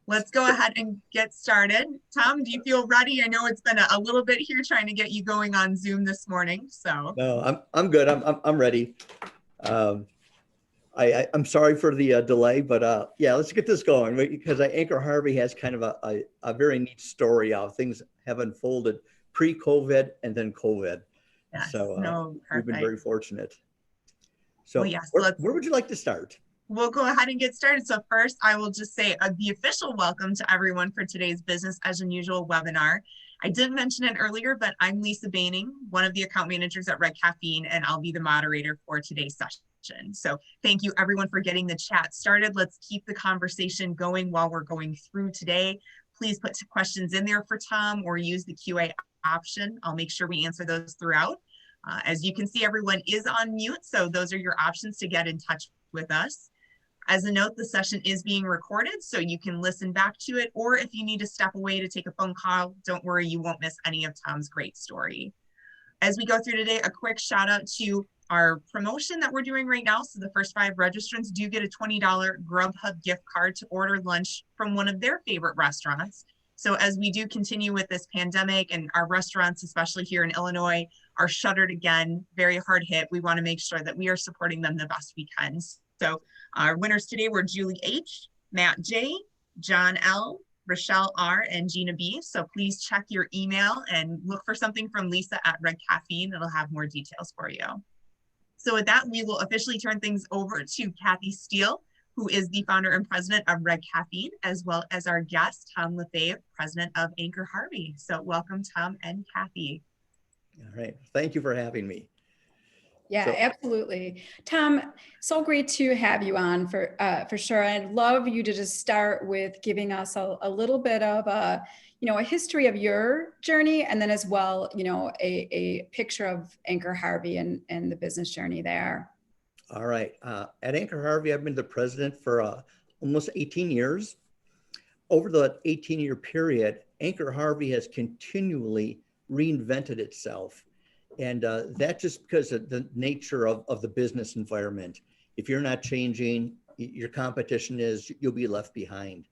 Let's go ahead and get started. Tom, do you feel ready? I know it's been a little bit here trying to get you going on Zoom this morning. So No, I'm good. I'm ready. Um, I'm sorry for the delay, but yeah, let's get this going because Anchor Harvey has kind of a very neat story how things have unfolded pre-COVID and then COVID. yes, So no, we've been perfect. very fortunate. Well, So yes, where would you like to start? we'll go ahead and get started. So first, I will just say the official welcome to everyone for today's Business as Unusual webinar. I didn't mention it earlier, but I'm Lisa Baining, one of the account managers at Red Caffeine, and I'll be the moderator for today's session. So thank you everyone for getting the chat started. Let's keep the conversation going while we're going through today. Please put questions in there for Tom or use the QA option. I'll make sure we answer those throughout. As you can see, everyone is on mute, so those are your options to get in touch with us. As a note, the session is being recorded, so you can listen back to it, or if you need to step away to take a phone call, don't worry, you won't miss any of Tom's great story. As we go through today, a quick shout out to our promotion that we're doing right now. So the first 5 registrants do get a $20 Grubhub gift card to order lunch from one of their favorite restaurants. So as we do continue with this pandemic and our restaurants, especially here in Illinois, are shuttered again, very hard hit, we want to make sure that we are supporting them the best we can. So our winners today were Julie H., Matt J., John L., Rochelle R., and Gina B. So please check your email and look for something from Lisa at Red Caffeine. It'll have more details for you. So with that, we will officially turn things over to Kathy Steele, who is the founder and president of Red Caffeine, as well as our guest, Tom LeFaivre, president of Anchor Harvey. So welcome, Tom and Kathy. All right. Thank you for having me. Yeah, absolutely. Tom, so great to have you on for sure. I'd love you to just start with giving us a little bit of a history of your journey, and then as well, a picture of Anchor Harvey and the business journey there. All right. At Anchor Harvey, I've been the president for almost 18 years. Over the 18-year period, Anchor Harvey has continually reinvented itself. And that's just because of the nature of the business environment. If you're not changing, your competition is, you'll be left behind.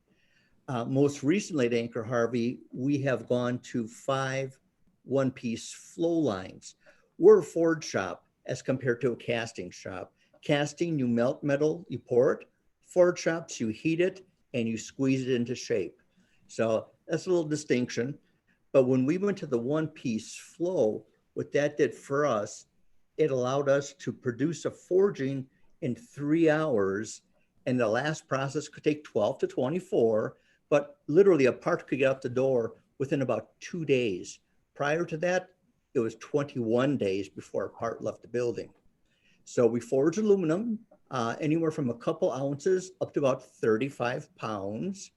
Most recently at Anchor Harvey, we have gone to 5 one-piece flow lines. We're a forge shop as compared to a casting shop. Casting, you melt metal, you pour it. Forge shops, you heat it and you squeeze it into shape. So that's a little distinction. But when we went to the one-piece flow, what that did for us, it allowed us to produce a forging in 3 hours, and the last process could take 12 to 24, but literally a part could get out the door within about 2 days. Prior to that, it was 21 days before a part left the building. So we forge aluminum, anywhere from a couple ounces up to about 35 pounds.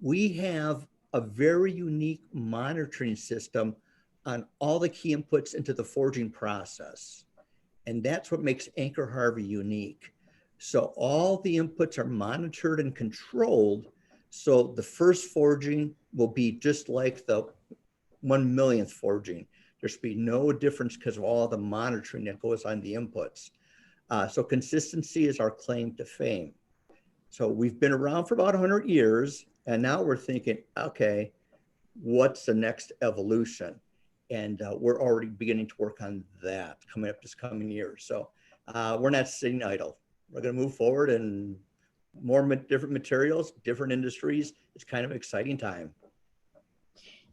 We have a very unique monitoring system on all the key inputs into the forging process. And that's what makes Anchor Harvey unique. So all the inputs are monitored and controlled. So the first forging will be just like the 1 millionth forging. There should be no difference because of all the monitoring that goes on the inputs. So consistency is our claim to fame. So we've been around for about 100 years, and now we're thinking, okay, what's the next evolution? And we're already beginning to work on that coming up this coming year. So we're not sitting idle. We're going to move forward and more different materials, different industries. It's kind of an exciting time.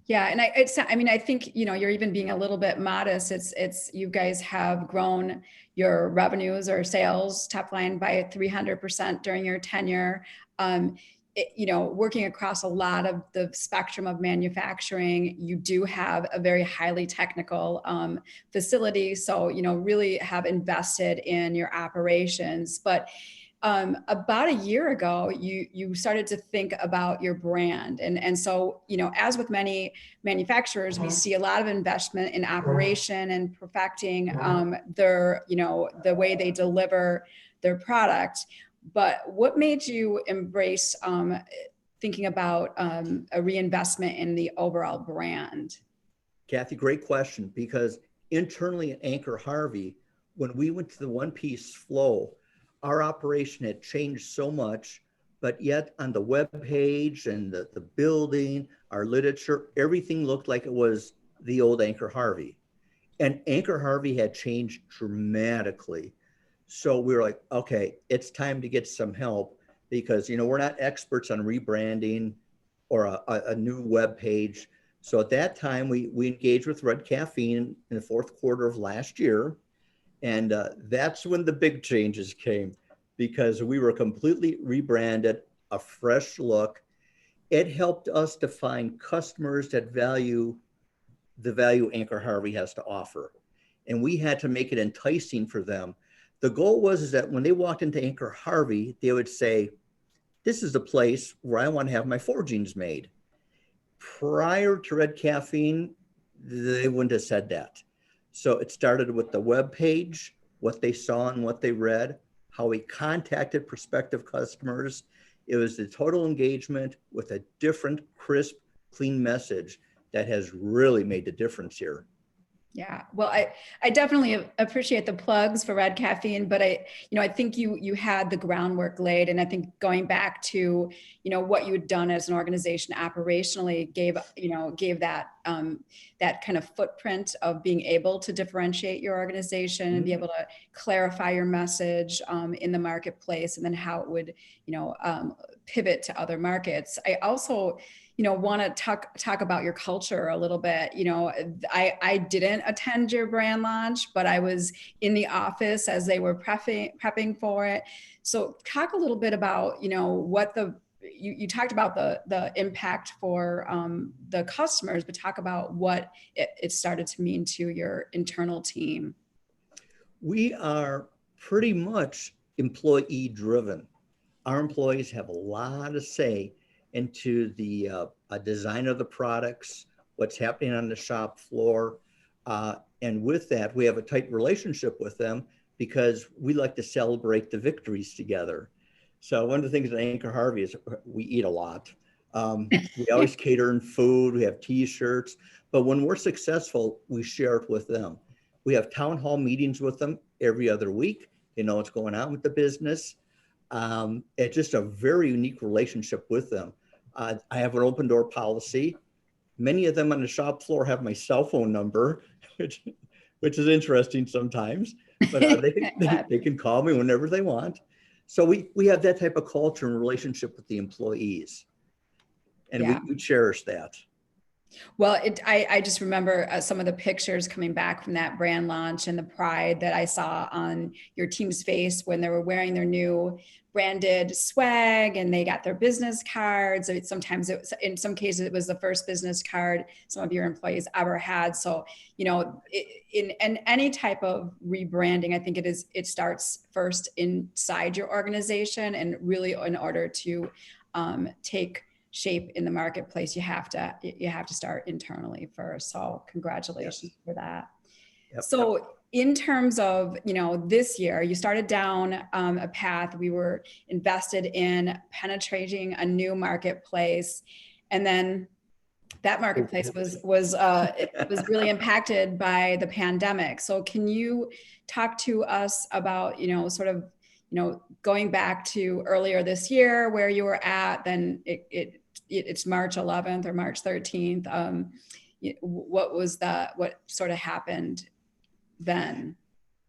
Yeah, and I think you're even being a little bit modest. It's you guys have grown your revenues or sales top line by 300% during your tenure. Working across a lot of the spectrum of manufacturing, you do have a very highly technical facility. So, really have invested in your operations. But about a year ago, you started to think about your brand. And so, as with many manufacturers, we see a lot of investment in operation and perfecting the way they deliver their product. But what made you embrace thinking about a reinvestment in the overall brand? Kathy, great question, because internally at Anchor Harvey, when we went to the one-piece flow, our operation had changed so much. but yet on the web page and the building, our literature, everything looked like it was the old Anchor Harvey. And Anchor Harvey had changed dramatically. So we were like, okay, it's time to get some help because, we're not experts on rebranding or a new web page. So at that time, we engaged with Red Caffeine in the fourth quarter of last year. And that's when the big changes came because we were completely rebranded, a fresh look. It helped us to find customers that value the value Anchor Harvey has to offer. And we had to make it enticing for them. The goal was is that when they walked into Anchor Harvey, they would say, this is the place where I want to have my forgings made. Prior to Red Caffeine, they wouldn't have said that. So it started with the web page, what they saw and what they read, how we contacted prospective customers. It was the total engagement with a different, crisp, clean message that has really made the difference here. Yeah, well, I definitely appreciate the plugs for Red Caffeine, but I think you had the groundwork laid, and I think going back to, what you had done as an organization operationally gave that that kind of footprint of being able to differentiate your organization and be able to clarify your message in the marketplace, and then how it would, pivot to other markets. I also want to talk about your culture a little bit. I didn't attend your brand launch, but I was in the office as they were prepping for it. So talk a little bit about, what you talked about the impact for the customers, but talk about what it started to mean to your internal team. We are pretty much employee driven. Our employees have a lot of say into the design of the products, what's happening on the shop floor. And with that, we have a tight relationship with them because we like to celebrate the victories together. So one of the things at Anchor Harvey is we eat a lot. We always cater in food, we have t-shirts, but when we're successful, we share it with them. We have town hall meetings with them every other week. They know what's going on with the business. It's just a very unique relationship with them. I have an open door policy. Many of them on the shop floor have my cell phone number, which is interesting sometimes, but they can call me whenever they want. So we have that type of culture and relationship with the employees, and we cherish that. Well, I just remember some of the pictures coming back from that brand launch and the pride that I saw on your team's face when they were wearing their new branded swag and they got their business cards. Sometimes in some cases, it was the first business card some of your employees ever had. So, in any type of rebranding, I think it starts first inside your organization, and really in order to take shape in the marketplace, you have to start internally first. So congratulations for that. Yep. So in terms of, this year, you started down a path. We were invested in penetrating a new marketplace, and then that marketplace was really impacted by the pandemic. So can you talk to us about, going back to earlier this year where you were at, then it's March 11th or March 13th. What sort of happened then?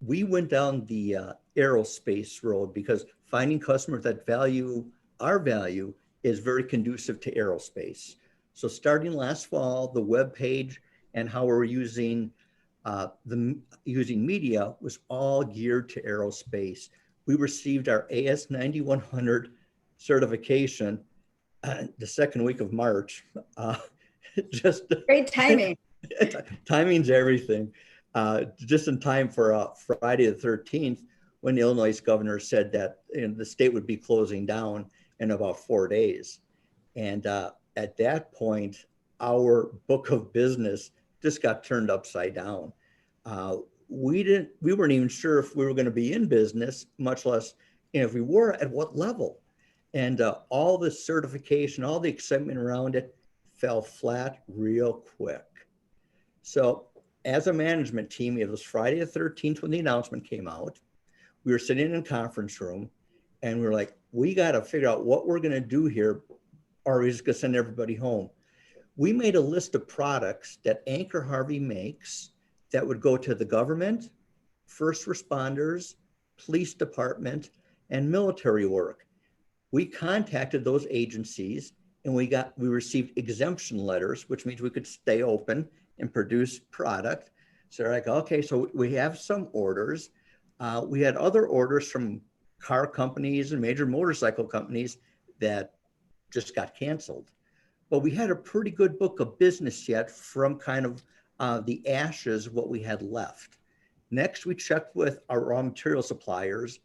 We went down the aerospace road because finding customers that value our value is very conducive to aerospace. So starting last fall, the web page and how we're using media was all geared to aerospace. We received our AS 9100 certification the second week of March. Just great timing. Timing's everything. Just in time for Friday the 13th, when the Illinois governor said that the state would be closing down in about 4 days. And at that point, our book of business just got turned upside down. We weren't even sure if we were going to be in business, much less if we were, at what level. And all the certification, all the excitement around it fell flat real quick. So as a management team, it was Friday the 13th when the announcement came out. We were sitting in a conference room and we were like, we got to figure out what we're going to do here, or we're just going to send everybody home. We made a list of products that Anchor Harvey makes that would go to the government, first responders, police department, and military work. We contacted those agencies and we received exemption letters, which means we could stay open and produce product. So they're like, okay, so we have some orders. We had other orders from car companies and major motorcycle companies that just got canceled. But we had a pretty good book of business yet from kind of the ashes, what we had left. Next, we checked with our raw material suppliers.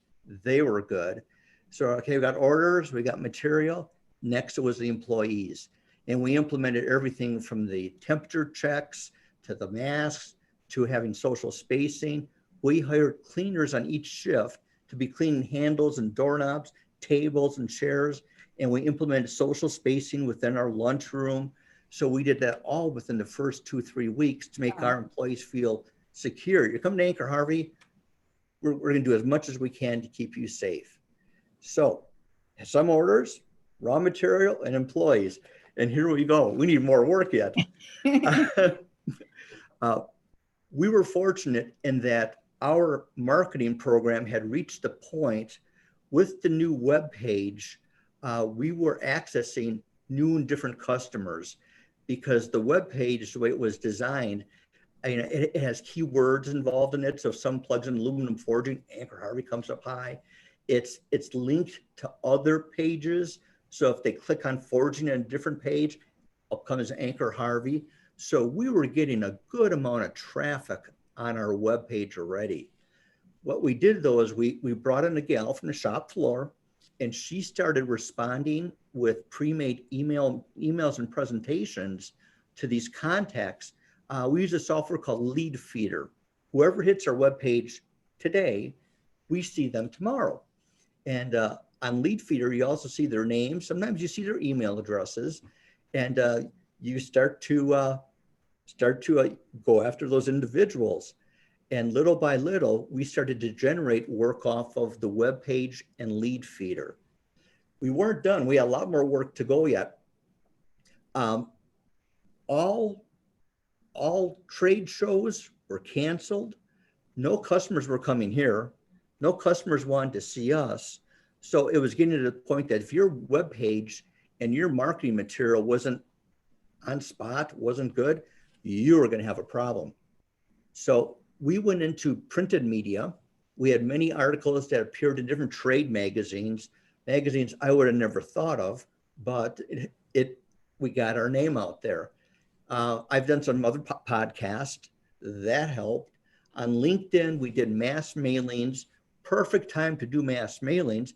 They were good. So, okay, we got orders, we got material. Next, it was the employees. And we implemented everything from the temperature checks to the masks to having social spacing. We hired cleaners on each shift to be cleaning handles and doorknobs, tables and chairs. And we implemented social spacing within our lunchroom. So we did that all within the first 2-3 weeks to make our employees feel secure. You're coming to Anchor Harvey, we're going to do as much as we can to keep you safe. So some orders, raw material, and employees. And here we go. We need more work yet. We were fortunate in that our marketing program had reached the point with the new web page. We were accessing new and different customers because the web page, the way it was designed, it has keywords involved in it. So if someone plugs in aluminum forging, Anchor Harvey comes up high. It's linked to other pages. So if they click on forging on a different page, up comes Anchor Harvey. So we were getting a good amount of traffic on our web page already. What we did though is we brought in a gal from the shop floor, and she started responding with pre-made emails and presentations to these contacts. We use a software called Lead Feeder. Whoever hits our webpage today, we see them tomorrow. And on Lead Feeder, you also see their names. Sometimes you see their email addresses, and you start to go after those individuals. And little by little, we started to generate work off of the web page and Lead Feeder. We weren't done. We had a lot more work to go yet. All trade shows were canceled. No customers were coming here. No customers wanted to see us. So it was getting to the point that if your web page and your marketing material wasn't on spot, wasn't good, you were going to have a problem. So we went into printed media. We had many articles that appeared in different trade magazines I would have never thought of, but we got our name out there. I've done some other podcasts that helped. On LinkedIn, we did mass mailings. Perfect time to do mass mailings.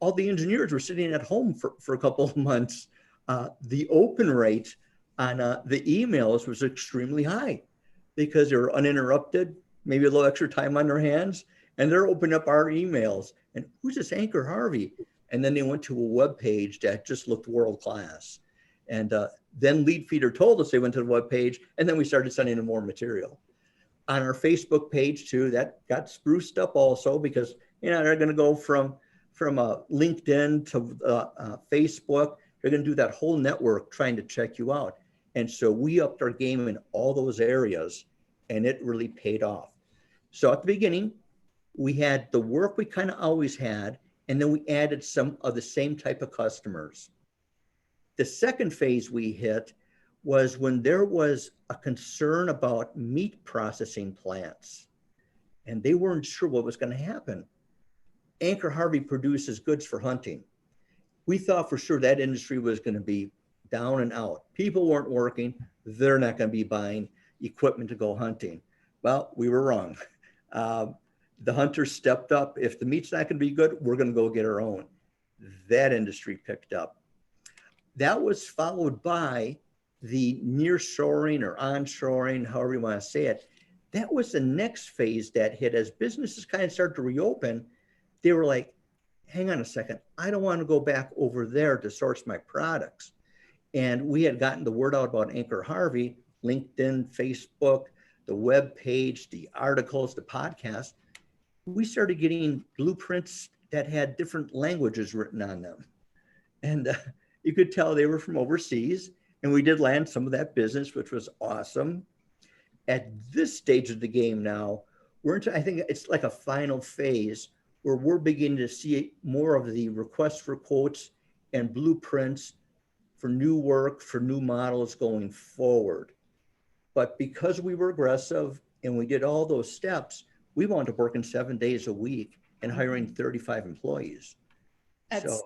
All the engineers were sitting at home for a couple of months. The open rate on the emails was extremely high because they were uninterrupted, maybe a little extra time on their hands, and they're opening up our emails. And who's this Anchor Harvey? And then they went to a web page that just looked world class. And then Lead Feeder told us they went to the web page, and then we started sending them more material. On our Facebook page too, that got spruced up also because they're going to go from LinkedIn to Facebook. They're going to do that whole network trying to check you out. And so we upped our game in all those areas, and it really paid off. So at the beginning, we had the work we kind of always had, and then we added some of the same type of customers. The second phase we hit was when there was a concern about meat processing plants, and they weren't sure what was going to happen. Anchor Harvey produces goods for hunting. We thought for sure that industry was going to be down and out. People weren't working. They're not going to be buying equipment to go hunting. Well, we were wrong. The hunters stepped up. If the meat's not going to be good, we're going to go get our own. That industry picked up. That was followed by the nearshoring or onshoring, however you want to say it. That was the next phase that hit as businesses kind of started to reopen. They were like, hang on a second, I don't want to go back over there to source my products. And we had gotten the word out about Anchor Harvey, LinkedIn, Facebook, the web page, the articles, the podcast. We started getting blueprints that had different languages written on them. And you could tell they were from overseas. And we did land some of that business, which was awesome. At this stage of the game now, we're into, I think it's like a final phase where we're beginning to see more of the requests for quotes and blueprints for new work, for new models going forward. But because we were aggressive and we did all those steps, we wound up working 7 days a week and hiring 35 employees. That's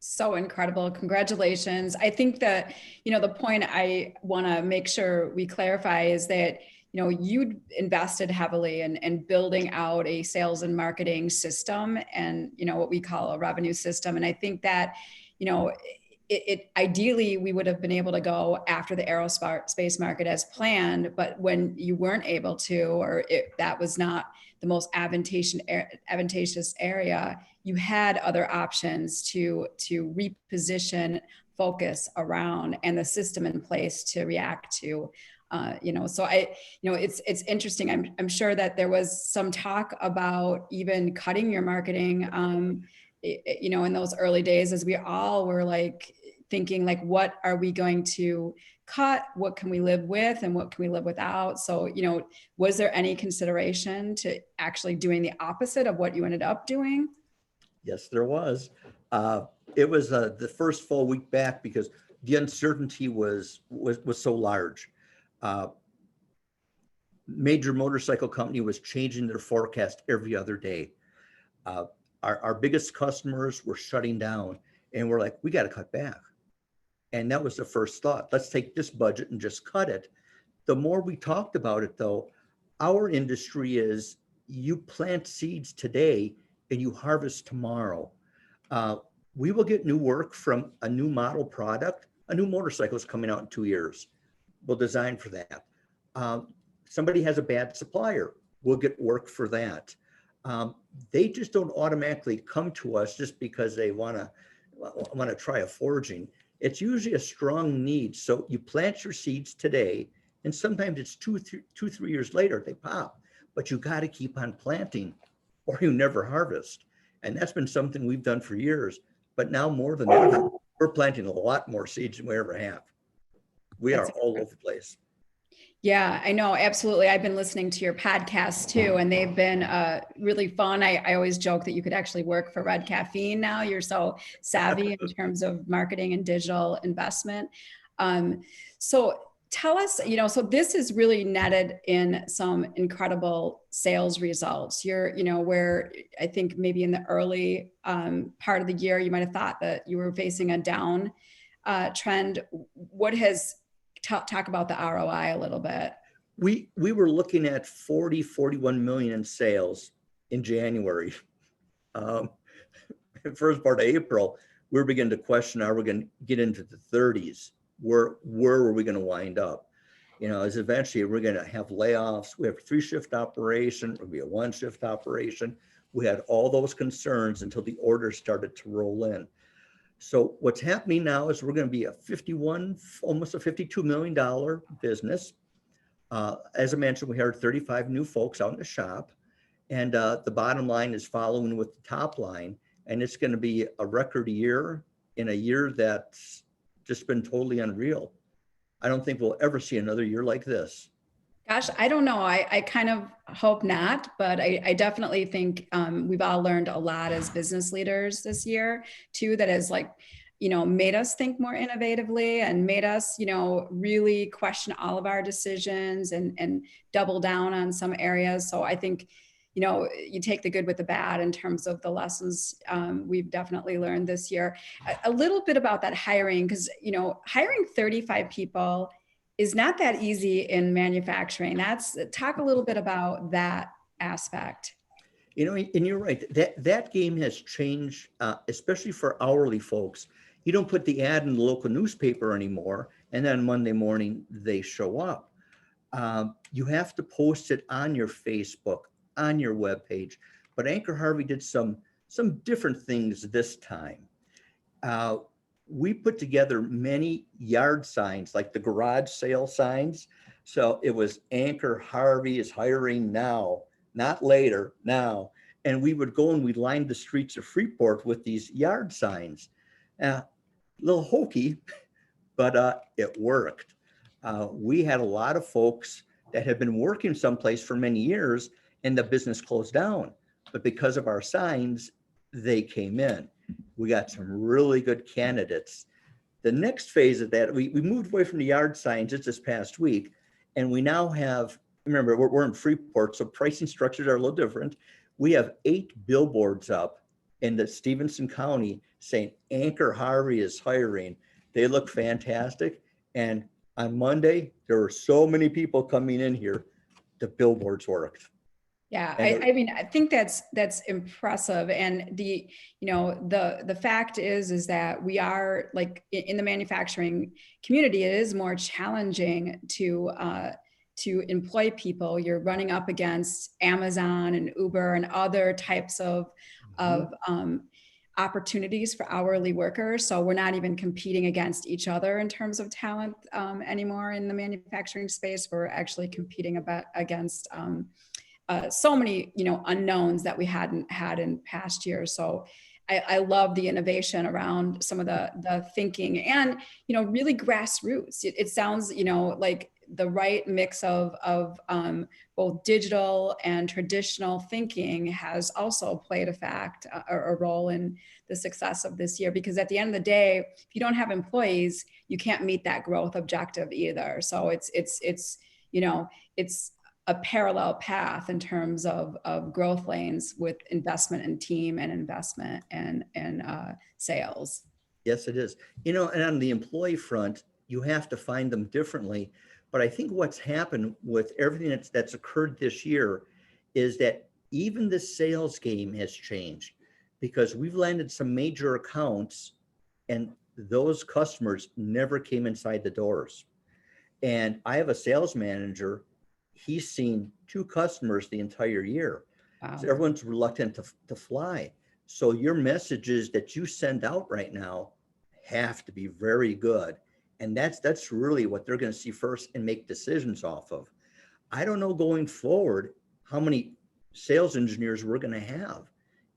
so incredible. Congratulations. I think that, the point I want to make sure we clarify is that, you invested heavily in building out a sales and marketing system and, what we call a revenue system. And I think that, it ideally we would have been able to go after the aerospace market as planned, but when you weren't able to, or that was not the most advantageous area, you had other options to reposition focus around and the system in place to react to. So it's interesting. I'm sure that there was some talk about even cutting your marketing, in those early days, as we all were like thinking, like, what are we going to cut? What can we live with and what can we live without? So, was there any consideration to actually doing the opposite of what you ended up doing? Yes, there was. It was the first full week back because the uncertainty was so large. Major motorcycle company was changing their forecast every other day. Our biggest customers were shutting down, and we're like, we got to cut back. And that was the first thought. Let's take this budget and just cut it. The more we talked about it, though, our industry is you plant seeds today and you harvest tomorrow. We will get new work from a new model product. A new motorcycle is coming out in 2 years. We'll design for that. Somebody has a bad supplier. We'll get work for that. They just don't automatically come to us just because they want to try a forging. It's usually a strong need. So you plant your seeds today, and sometimes it's 2-3 years later they pop. But you got to keep on planting, or you never harvest. And that's been something we've done for years. But now more than ever, we're planting a lot more seeds than we ever have. We are all over the place. Yeah, I know. Absolutely. I've been listening to your podcast too, and they've been really fun. I always joke that you could actually work for Red Caffeine now. You're so savvy in terms of marketing and digital investment. So tell us, so this is really netted in some incredible sales results. You're, where I think maybe in the early part of the year, you might have thought that you were facing a down trend. What has talk about the ROI a little bit? We were looking at 41 million in sales in January. First part of April, we were beginning to question, are we going to get into the 30s? Where were we going to wind up? As eventually we're going to have layoffs. We have a 3-shift operation. It'll be a 1-shift operation. We had all those concerns until the orders started to roll in. So what's happening now is we're going to be almost a $52 million business. As I mentioned, we hired 35 new folks out in the shop, and the bottom line is following with the top line. And it's going to be a record year in a year that's just been totally unreal. I don't think we'll ever see another year like this. Gosh, I don't know. I kind of hope not, but I definitely think we've all learned a lot as business leaders this year too, that has made us think more innovatively and made us, really question all of our decisions and double down on some areas. So I think, you take the good with the bad in terms of the lessons we've definitely learned this year. A little bit about that hiring, because, hiring 35 people is not that easy in manufacturing. Talk a little bit about that aspect. And you're right, that game has changed, especially for hourly folks. You don't put the ad in the local newspaper anymore, and then Monday morning they show up. You have to post it on your Facebook, on your webpage. But Anchor Harvey did some different things this time. We put together many yard signs, like the garage sale signs. So it was Anchor Harvey is hiring now, not later, now. And we would go and we'd line the streets of Freeport with these yard signs. A little hokey, but it worked. We had a lot of folks that had been working someplace for many years and the business closed down. But because of our signs, they came in. We got some really good candidates. The next phase of that, we moved away from the yard signs just this past week. And we now have, remember, we're in Freeport, so pricing structures are a little different. We have 8 billboards up in the Stevenson County saying Anchor Harvey is hiring. They look fantastic. And on Monday, there were so many people coming in here, the billboards worked. Yeah, I mean, I think that's impressive. And the fact is that we are, like, in the manufacturing community, it is more challenging to employ people. You're running up against Amazon and Uber and other types of opportunities for hourly workers. So we're not even competing against each other in terms of talent anymore in the manufacturing space. We're actually competing against so many, unknowns that we hadn't had in past years. So I love the innovation around some of the thinking and, really grassroots. It sounds, like the right mix of both digital and traditional thinking has also played a role in the success of this year, because at the end of the day, if you don't have employees, you can't meet that growth objective either. So it's a parallel path in terms of growth lanes with investment in team and investment and sales. Yes, it is. And on the employee front, you have to find them differently. But I think what's happened with everything that's occurred this year is that even the sales game has changed, because we've landed some major accounts and those customers never came inside the doors. And I have a sales manager. He's seen 2 customers the entire year. Wow. So everyone's reluctant to fly. So your messages that you send out right now have to be very good. And that's really what they're going to see first and make decisions off of. I don't know going forward how many sales engineers we're going to have.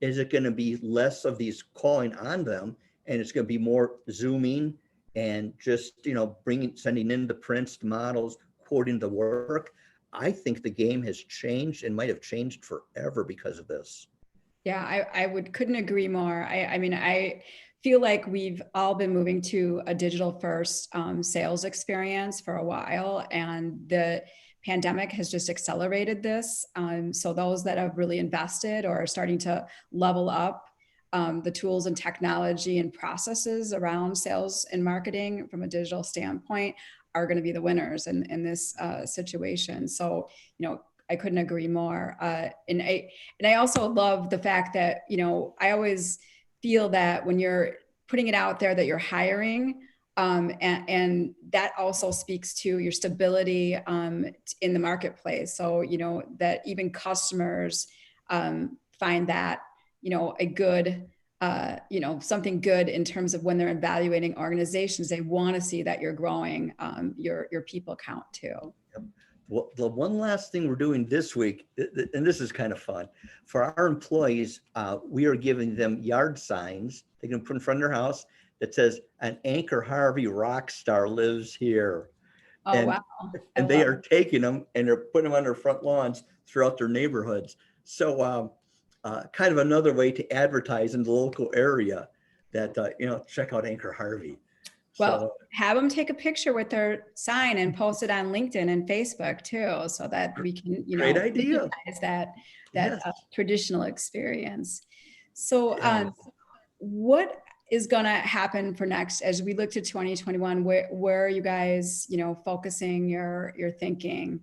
Is it going to be less of these calling on them, and it's going to be more Zooming and just, sending in the prints, the models, quoting the work? I think the game has changed and might have changed forever because of this. Yeah, I couldn't agree more. I mean, I feel like we've all been moving to a digital first sales experience for a while, and the pandemic has just accelerated this. So those that have really invested or are starting to level up the tools and technology and processes around sales and marketing from a digital standpoint are going to be the winners in this situation. So, I couldn't agree more. And I also love the fact that, I always feel that when you're putting it out there that you're hiring, and that also speaks to your stability in the marketplace. So, that even customers find that, a good, something good in terms of when they're evaluating organizations. They want to see that you're growing your people count too. Yep. Well, the one last thing we're doing this week, and this is kind of fun, for our employees, we are giving them yard signs they can put in front of their house that says, "An Anchor Harvey rock star lives here." Oh, and, wow. And they are taking them and they're putting them on their front lawns throughout their neighborhoods. So kind of another way to advertise in the local area that, check out Anchor Harvey. Well, have them take a picture with their sign and post it on LinkedIn and Facebook too, so that we can, great idea. that Yes. Traditional experience. So Yes. what is going to happen for next as we look to 2021? Where are you guys, focusing your thinking?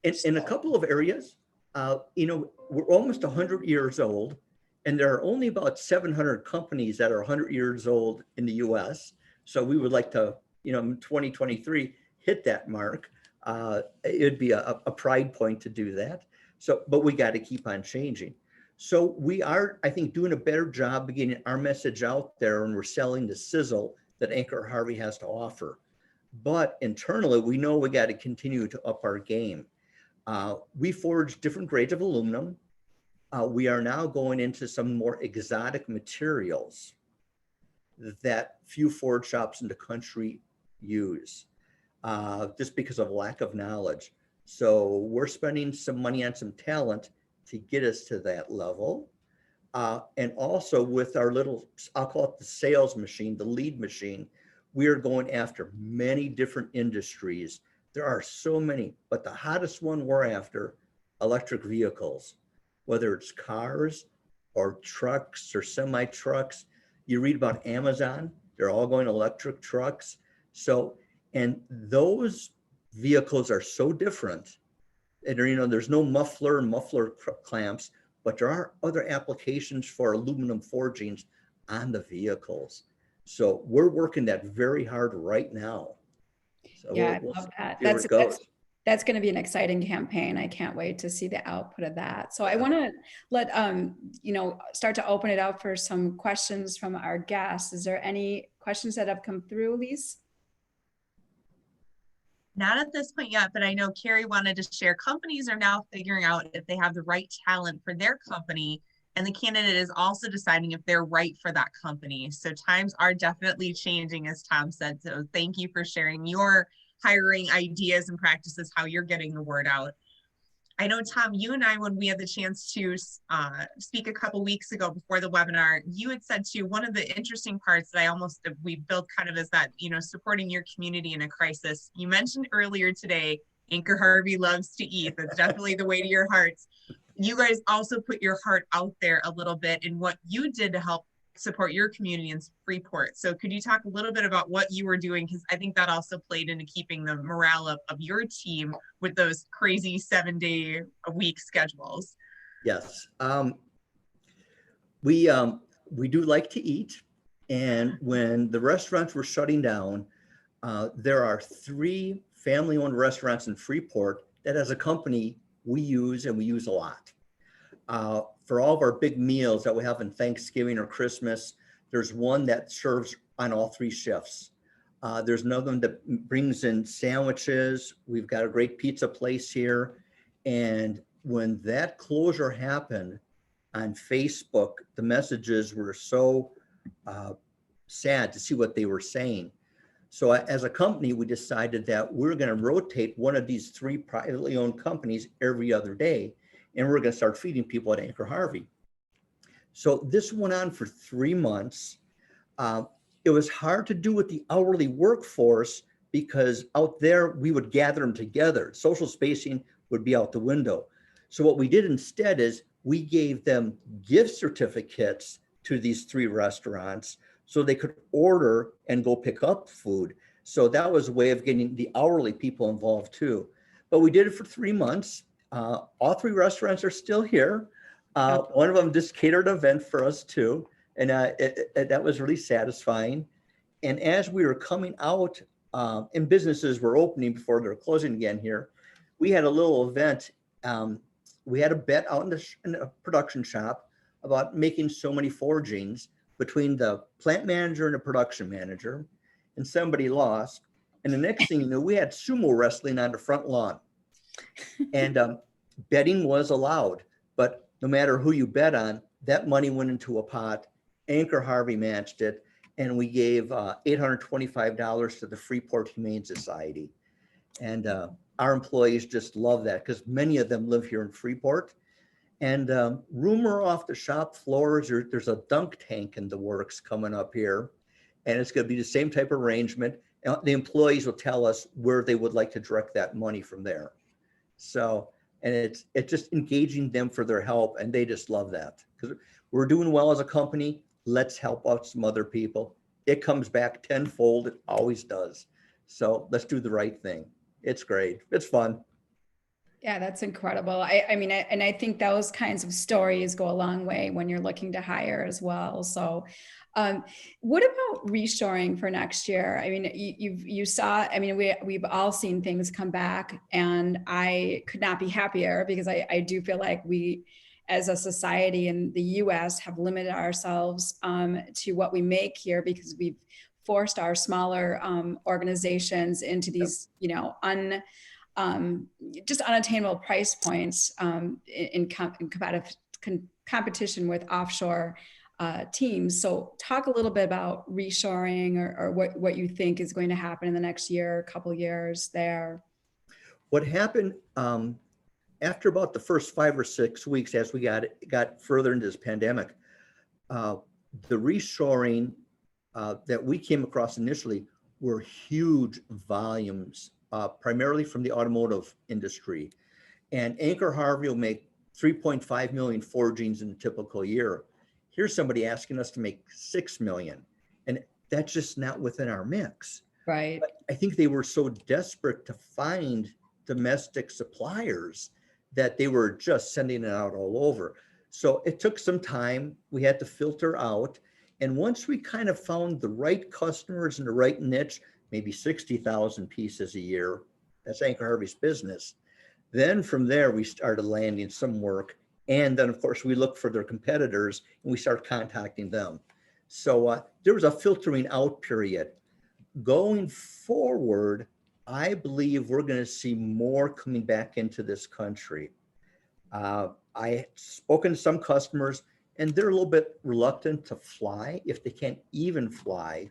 In a couple of areas, we're almost 100 years old, and there are only about 700 companies that are 100 years old in the US. So we would like to, in 2023, hit that mark. It'd be a pride point to do that. So, but we got to keep on changing. So we are, I think, doing a better job of getting our message out there, and we're selling the sizzle that Anchor Harvey has to offer. But internally, we know we got to continue to up our game. We forge different grades of aluminum. We are now going into some more exotic materials that few Ford shops in the country use, just because of lack of knowledge. So we're spending some money on some talent to get us to that level. And also with our little, I'll call it the sales machine, the lead machine, we are going after many different industries. There are so many, but the hottest one we're after, electric vehicles, whether it's cars or trucks or semi trucks. You read about Amazon, they're all going electric trucks. So, and those vehicles are so different. And there's no muffler clamps, but there are other applications for aluminum forgings on the vehicles. So we're working that very hard right now. So Yeah, we'll I love that. see where it goes. That's going to be an exciting campaign. I can't wait to see the output of that. So I Yeah. want to let start to open it up for some questions from our guests. Is there any questions that have come through, Lise? Not at this point yet, but I know Carrie wanted to share. Companies are now figuring out if they have the right talent for their company, and the candidate is also deciding if they're right for that company. So times are definitely changing, as Tom said. So thank you for sharing your hiring ideas and practices, how you're getting the word out. I know, Tom, you and I, when we had the chance to speak a couple weeks ago before the webinar, you had said too, one of the interesting parts that we built kind of is that, supporting your community in a crisis. You mentioned earlier today, Anchor Harvey loves to eat. That's definitely the way to your hearts. You guys also put your heart out there a little bit in what you did to help support your community in Freeport. So could you talk a little bit about what you were doing? Because I think that also played into keeping the morale of your team with those crazy 7-day-a-week schedules. Yes. We do like to eat. And when the restaurants were shutting down, there are 3 family-owned restaurants in Freeport that as a company we use and we use a lot. For all of our big meals that we have in Thanksgiving or Christmas, there's one that serves on all 3 shifts. There's another one that brings in sandwiches. We've got a great pizza place here. And when that closure happened on Facebook, the messages were so sad to see what they were saying. So as a company, we decided that we're going to rotate one of these 3 privately owned companies every other day, and we're going to start feeding people at Anchor Harvey. So this went on for 3 months. It was hard to do with the hourly workforce because out there we would gather them together. Social spacing would be out the window. So what we did instead is we gave them gift certificates to these 3 restaurants so they could order and go pick up food. So that was a way of getting the hourly people involved too. But we did it for 3 months. All 3 restaurants are still here. One of them just catered an event for us too. And that was really satisfying. And as we were coming out, and businesses were opening before they're closing again here, we had a little event. We had a bet out in the production shop about making so many forgings between the plant manager and the production manager, and somebody lost. And the next thing you knew, we had sumo wrestling on the front lawn. And betting was allowed, but no matter who you bet on, that money went into a pot. Anchor Harvey matched it, and we gave $825 to the Freeport Humane Society. And our employees just love that because many of them live here in Freeport. And rumor off the shop floors, there's a dunk tank in the works coming up here, and it's going to be the same type of arrangement. And the employees will tell us where they would like to direct that money from there. So, and it's just engaging them for their help, and they just love that because we're doing well as a company. Let's help out some other people. It comes back tenfold. It always does. So let's do the right thing. It's great. It's fun. Yeah, that's incredible. I think those kinds of stories go a long way when you're looking to hire as well. So what about reshoring for next year? I mean, you saw, I mean, we've all seen things come back, and I could not be happier because I do feel like we, as a society in the US, have limited ourselves to what we make here because we've forced our smaller organizations into these, just unattainable price points in competition with offshore teams. So talk a little bit about reshoring or what you think is going to happen in the next year, couple years there. What happened after about the first 5 or 6 weeks, as we got further into this pandemic, the reshoring that we came across initially were huge volumes, primarily from the automotive industry. And Anchor Harvey will make 3.5 million forgings in a typical year. Here's somebody asking us to make 6 million, and that's just not within our mix. Right. But I think they were so desperate to find domestic suppliers that they were just sending it out all over. So it took some time. We had to filter out. And once we kind of found the right customers in the right niche, maybe 60,000 pieces a year, that's Anchor Harvey's business. Then from there, we started landing some work. And then, of course, we looked for their competitors and we started contacting them. So there was a filtering out period. Going forward, I believe we're going to see more coming back into this country. I spoken to some customers, and they're a little bit reluctant to fly, if they can't even fly,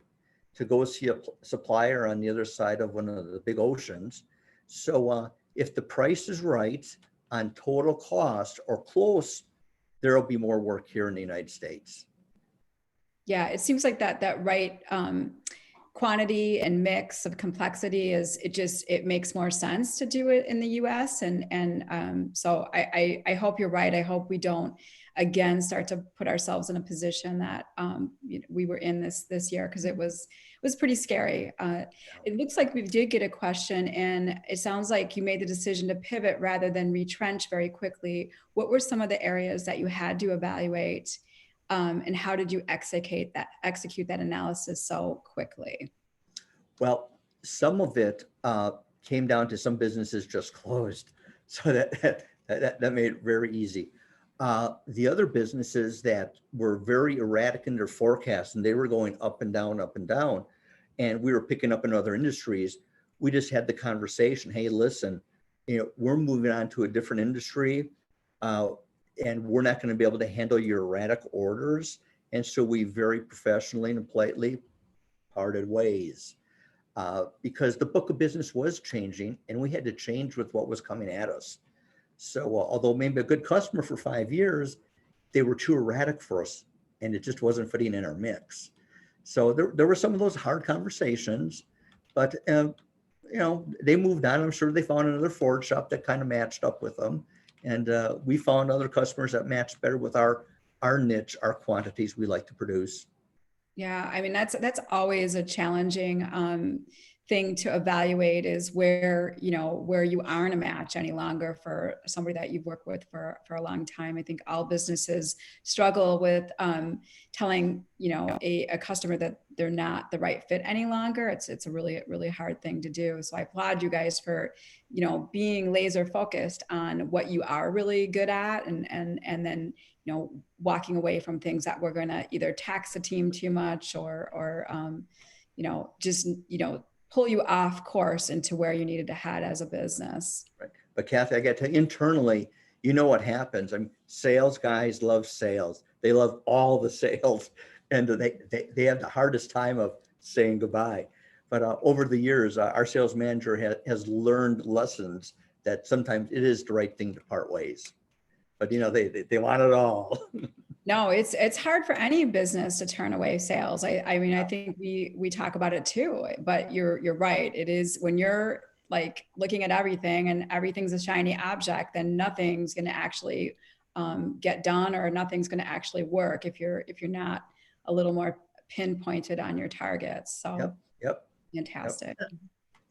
to go see a supplier on the other side of one of the big oceans. So if the price is right on total cost or close, there'll be more work here in the United States. Yeah, it seems like that right quantity and mix of complexity it makes more sense to do it in the US. So I hope you're right. I hope we don't again start to put ourselves in a position that we were in this year, because it was pretty scary. It looks like we did get a question, and it sounds like you made the decision to pivot rather than retrench very quickly. What were some of the areas that you had to evaluate? And how did you execute that analysis so quickly? Well, some of it came down to some businesses just closed, so that made it very easy. The other businesses that were very erratic in their forecasts, and they were going up and down, and we were picking up in other industries. We just had the conversation. Hey, listen, we're moving on to a different industry. And we're not going to be able to handle your erratic orders. And so we very professionally and politely parted ways because the book of business was changing and we had to change with what was coming at us. So although maybe a good customer for 5 years, they were too erratic for us and it just wasn't fitting in our mix. So there were some of those hard conversations, but they moved on. I'm sure they found another Ford shop that kind of matched up with them. And we found other customers that matched better with our niche, our quantities we like to produce. Yeah, I mean, that's always a challenging thing to evaluate, is where you aren't a match any longer for somebody that you've worked with for a long time. I think all businesses struggle with telling a customer that they're not the right fit any longer. It's a really, really hard thing to do. So I applaud you guys for being laser focused on what you are really good at, and then walking away from things that were going to either tax the team too much or just pull you off course into where you needed to head as a business. Right. But Kathy, I got to tell you, internally, what happens. Sales guys love sales. They love all the sales, and they have the hardest time of saying goodbye. But over the years, our sales manager has learned lessons that sometimes it is the right thing to part ways. But they want it all. No, it's hard for any business to turn away sales. I mean, I think we talk about it too, but you're right. It is when you're like looking at everything and everything's a shiny object, then nothing's going to actually get done, or nothing's going to actually work if you're not a little more pinpointed on your targets. So yep. Fantastic. Yep.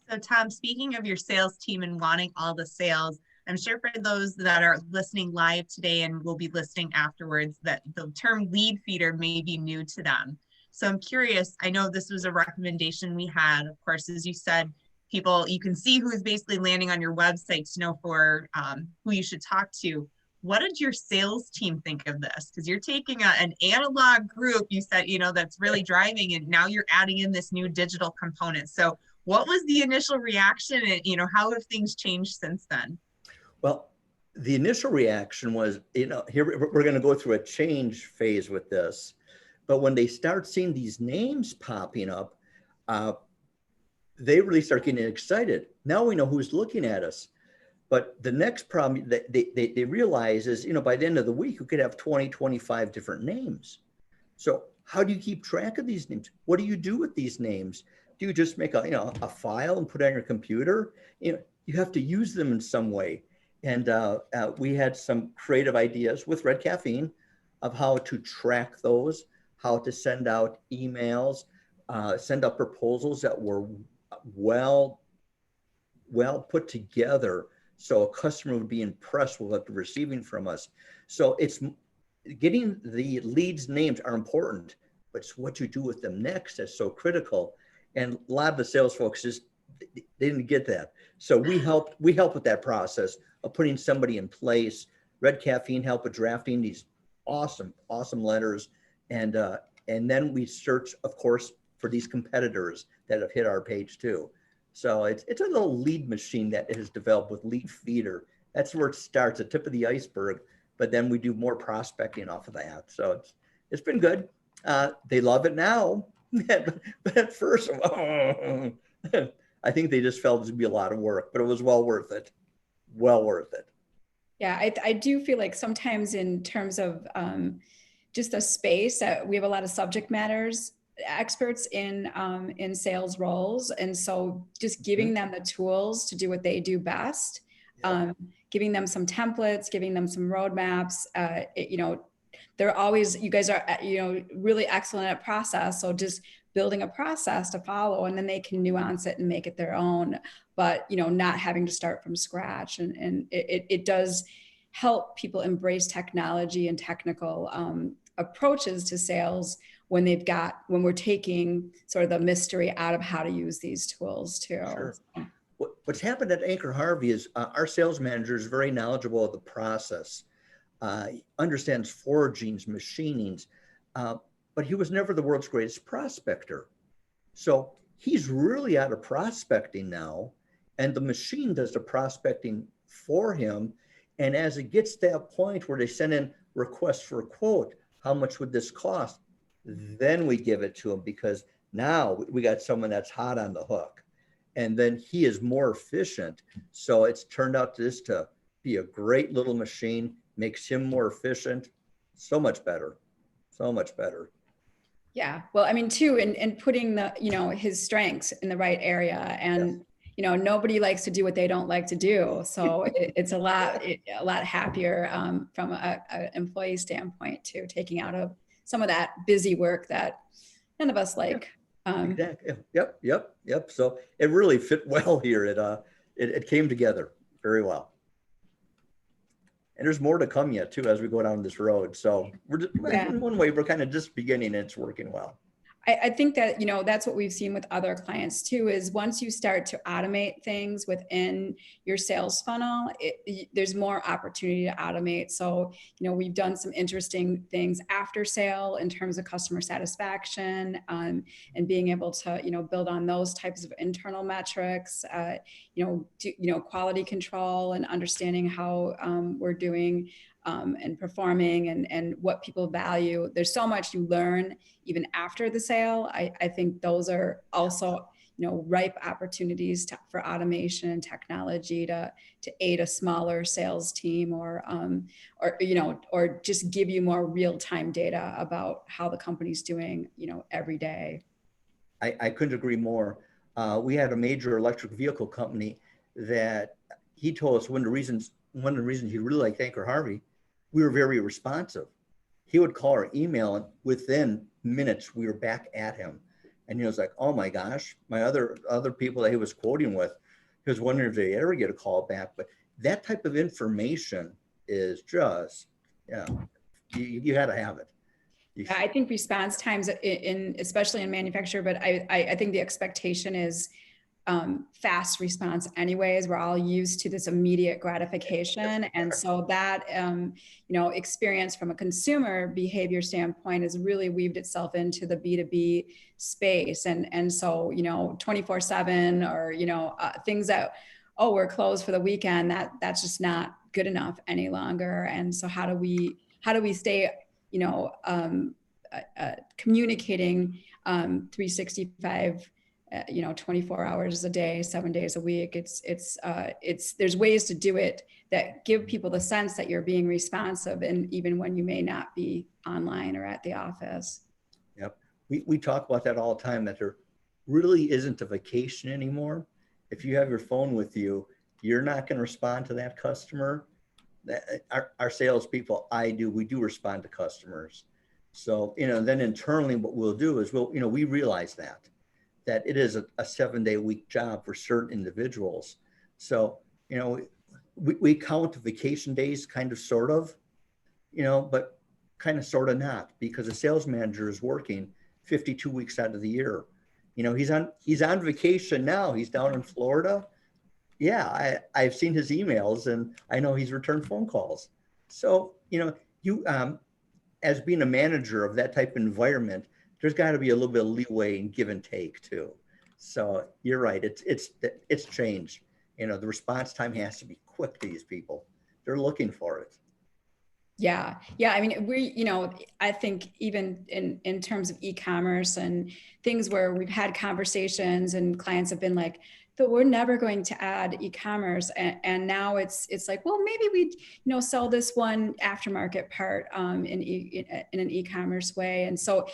So Tom, speaking of your sales team and wanting all the sales, I'm sure for those that are listening live today and will be listening afterwards, that the term lead feeder may be new to them. So I'm curious, I know this was a recommendation we had, of course, as you said, people, you can see who is basically landing on your website to know for who you should talk to. What did your sales team think of this? Because you're taking an analog group, you said, that's really driving, and now you're adding in this new digital component. So what was the initial reaction, and how have things changed since then? Well, the initial reaction was, here we're going to go through a change phase with this. But when they start seeing these names popping up, they really start getting excited. Now we know who's looking at us. But the next problem that they realize is, by the end of the week, you could have 20, 25 different names. So how do you keep track of these names? What do you do with these names? Do you just make a file and put it on your computer? You have to use them in some way. And we had some creative ideas with Red Caffeine of how to track those, how to send out emails, send out proposals that were well put together, so a customer would be impressed with what they're receiving from us. So it's getting the leads' names are important, but it's what you do with them next that's so critical. And a lot of the sales folks they didn't get that. So we help with that process of putting somebody in place. Red Caffeine helped with drafting these awesome letters, and then we search, of course, for these competitors that have hit our page too. So it's a little lead machine that is developed with LeFaivre. That's where it starts, the tip of the iceberg. But then we do more prospecting off of that. So it's been good. They love it now, but at first, I think they just felt it would be a lot of work, but it was well worth it. Well worth it. Yeah, I do feel like sometimes in terms of just a space, we have a lot of subject matters experts in sales roles, and so just giving them the tools to do what they do best, giving them some templates, giving them some roadmaps. They're always, you guys are really excellent at process, so just building a process to follow, and then they can nuance it and make it their own, but not having to start from scratch. And it does help people embrace technology and technical approaches to sales when we're taking sort of the mystery out of how to use these tools too. Sure. What's happened at Anchor Harvey is our sales manager is very knowledgeable of the process, understands foragings, machinings, but he was never the world's greatest prospector. So he's really out of prospecting now, and the machine does the prospecting for him. And as it gets to that point where they send in requests for a quote, how much would this cost? Then we give it to him, because now we got someone that's hot on the hook, and then he is more efficient. So it's turned out to be a great little machine, makes him more efficient. So much better. Yeah. Well, I mean, too, and putting his strengths in the right area, and nobody likes to do what they don't like to do. So it's a lot happier from an employee standpoint too, taking out of some of that busy work that none of us like. Exactly. Yep. So it really fit well here. It came together very well. And there's more to come yet too, as we go down this road. So in one way, we're kind of just beginning, and it's working well. I think that, that's what we've seen with other clients too, is once you start to automate things within your sales funnel, there's more opportunity to automate. So, we've done some interesting things after sale in terms of customer satisfaction, and being able to, build on those types of internal metrics, quality control and understanding how we're doing and performing and what people value. There's so much you learn even after the sale. I think those are also, ripe opportunities for automation and technology to aid a smaller sales team, or just give you more real-time data about how the company's doing, every day. I couldn't agree more. We had a major electric vehicle company that he told us one of the reasons he really liked Anchor Harvey, we were very responsive. He would call or email, and within minutes we were back at him. And he was like, oh my gosh, my other people that he was quoting with, he was wondering if they ever get a call back. But that type of information is just, you had to have it. I think response times especially in manufacturer, but I think the expectation is fast response anyways. We're all used to this immediate gratification. And so that, experience from a consumer behavior standpoint has really weaved itself into the B2B space. And so, 24/7 or, things that oh, we're closed for the weekend, that's just not good enough any longer. And so how do we stay, communicating 365, 24 hours a day, 7 days a week. There's ways to do it that give people the sense that you're being responsive, and even when you may not be online or at the office. Yep. We talk about that all the time, that there really isn't a vacation anymore. If you have your phone with you, you're not going to respond to that customer. Our salespeople, we do respond to customers. So, then internally what we'll do is we realize that it is a 7-day week job for certain individuals. So, we count vacation days kind of, sort of, but kind of, sort of not, because a sales manager is working 52 weeks out of the year. He's on vacation now. He's down in Florida. Yeah, I've seen his emails, and I know he's returned phone calls. So, you as being a manager of that type of environment, there's got to be a little bit of leeway and give and take too. So you're right. It's changed. The response time has to be quick to these people. They're looking for it. Yeah. I mean, I think even in terms of e-commerce and things where we've had conversations and clients have been like, so we're never going to add e-commerce. And now it's like, well, maybe we, sell this one aftermarket part in an e-commerce way. And so,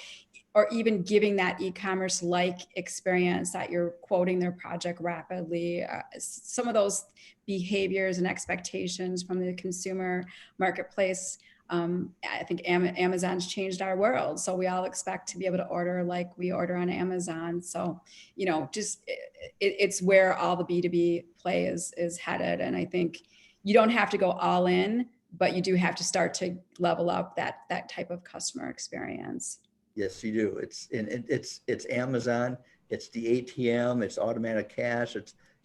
or even giving that e-commerce like experience that you're quoting their project rapidly. Some of those behaviors and expectations from the consumer marketplace. I think Amazon's changed our world. So we all expect to be able to order like we order on Amazon. So, it's where all the B2B play is headed. And I think you don't have to go all in, but you do have to start to level up that type of customer experience. Yes, you do. It's Amazon, it's the ATM, it's automatic cash,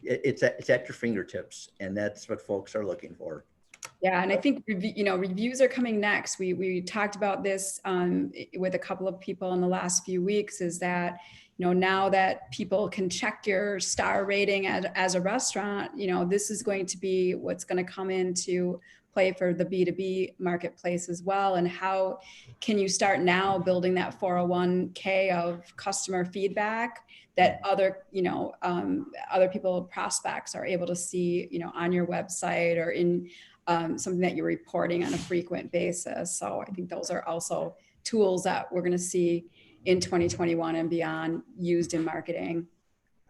it's at your fingertips, and that's what folks are looking for. Yeah, and I think reviews are coming next. We talked about this with a couple of people in the last few weeks. Is that now that people can check your star rating as a restaurant, this is going to be what's going to come into play for the B2B marketplace as well. And how can you start now building that 401k of customer feedback that other people, prospects, are able to see, on your website or in something that you're reporting on a frequent basis. So I think those are also tools that we're going to see in 2021 and beyond used in marketing.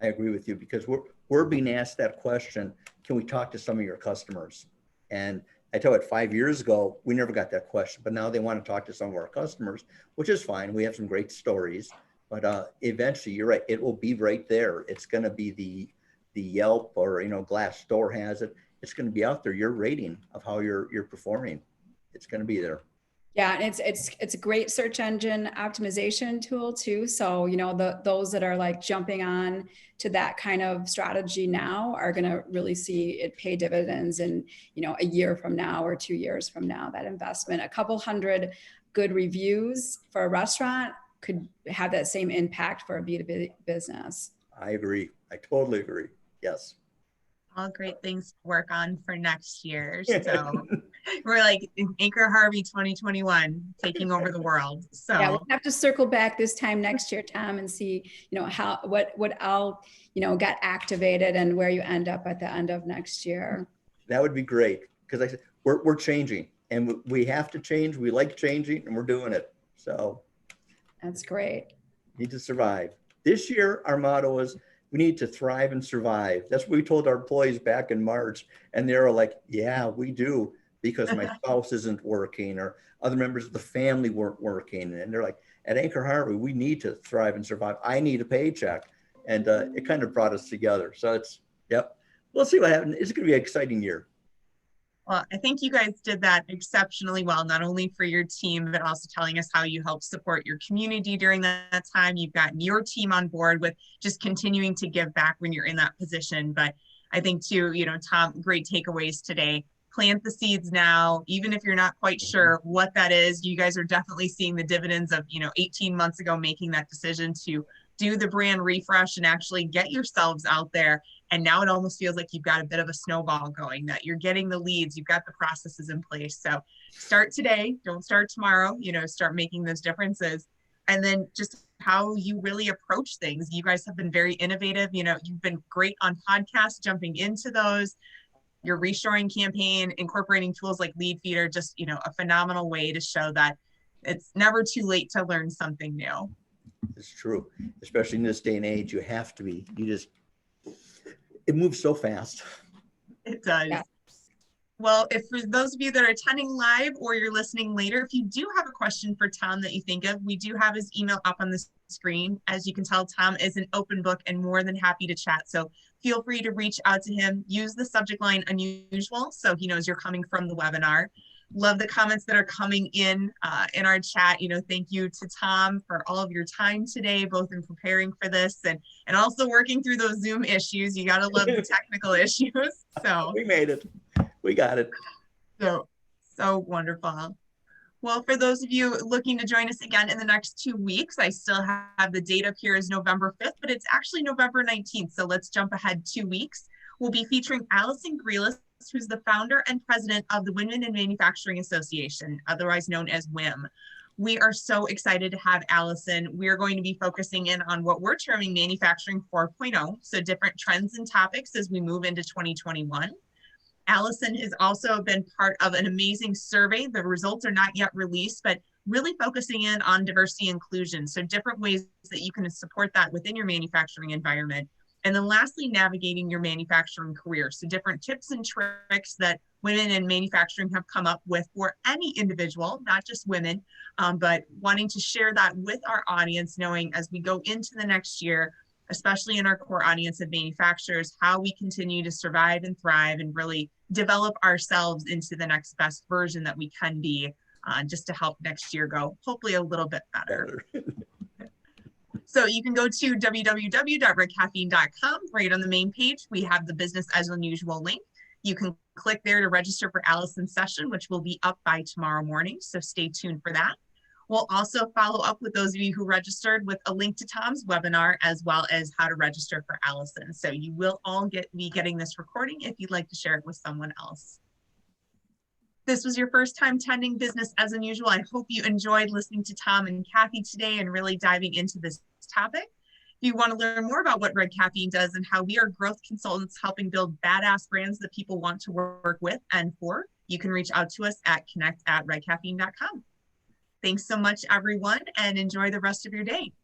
I agree with you, because we're being asked that question. Can we talk to some of your customers? And I tell you what, 5 years ago, we never got that question, but now they want to talk to some of our customers, which is fine. We have some great stories, but eventually, you're right, it will be right there. It's going to be the Yelp or, Glassdoor has it. It's going to be out there, your rating of how you're performing. It's going to be there. Yeah, and it's a great search engine optimization tool too. So, those that are like jumping on to that kind of strategy now are going to really see it pay dividends in, a year from now or 2 years from now. That investment, a couple hundred good reviews for a restaurant could have that same impact for a B2B business. I agree. I totally agree. Yes. All great things to work on for next year. So we're like Anchor Harvey 2021, taking over the world. So yeah, we'll have to circle back this time next year, Tom, and see, what all, got activated and where you end up at the end of next year. That would be great, because like I said, we're changing, and we have to change. We like changing, and we're doing it. So that's great. Need to survive. This year, our motto is, we need to thrive and survive. That's what we told our employees back in March. And they were like, yeah, we do, because my spouse isn't working, or other members of the family weren't working. And they're like, at Anchor Harvey, we need to thrive and survive. I need a paycheck. And it kind of brought us together. So we'll see what happens. It's going to be an exciting year. Well, I think you guys did that exceptionally well, not only for your team, but also telling us how you help support your community during that time. You've gotten your team on board with just continuing to give back when you're in that position. But I think too, Tom, great takeaways today. Plant the seeds now, even if you're not quite sure what that is. You guys are definitely seeing the dividends of, 18 months ago, making that decision to do the brand refresh and actually get yourselves out there. And now it almost feels like you've got a bit of a snowball going, that you're getting the leads, you've got the processes in place. So start today, don't start tomorrow, start making those differences. And then just how you really approach things. You guys have been very innovative. You've been great on podcasts, jumping into those. Your reshoring campaign, incorporating tools like LeadFeeder, just, a phenomenal way to show that it's never too late to learn something new. It's true, especially in this day and age. You have to be. It moves so fast. It does. Yeah. Well, if for those of you that are attending live or you're listening later, if you do have a question for Tom that you think of, we do have his email up on the screen. As you can tell, Tom is an open book and more than happy to chat. So feel free to reach out to him. Use the subject line unusual so he knows you're coming from the webinar. Love the comments that are coming in our chat. Thank you to Tom for all of your time today, both in preparing for this and also working through those Zoom issues. You got to love the technical issues. So we made it. We got it. So wonderful. Well, for those of you looking to join us again in the next 2 weeks, I still have the date up here is November 5th, but it's actually November 19th. So let's jump ahead 2 weeks. We'll be featuring Allison Grealis, who's the founder and president of the Women in Manufacturing Association, otherwise known as WIM. We are so excited to have Allison. We are going to be focusing in on what we're terming Manufacturing 4.0, so different trends and topics as we move into 2021. Allison has also been part of an amazing survey. The results are not yet released, but really focusing in on diversity and inclusion. So different ways that you can support that within your manufacturing environment. And then lastly, navigating your manufacturing career. So different tips and tricks that women in manufacturing have come up with for any individual, not just women, but wanting to share that with our audience, knowing as we go into the next year, especially in our core audience of manufacturers, how we continue to survive and thrive and really develop ourselves into the next best version that we can be, just to help next year go hopefully a little bit better. So you can go to www.redcaffeine.com. Right on the main page, we have the business as unusual link. You can click there to register for Allison's session, which will be up by tomorrow morning. So stay tuned for that. We'll also follow up with those of you who registered with a link to Tom's webinar, as well as how to register for Allison. So you will all be getting this recording if you'd like to share it with someone else. This was your first time attending Business as Unusual. I hope you enjoyed listening to Tom and Kathy today and really diving into this topic. If you want to learn more about what Red Caffeine does and how we are growth consultants helping build badass brands that people want to work with and for, you can reach out to us at connect@redcaffeine.com. Thanks so much, everyone, and enjoy the rest of your day.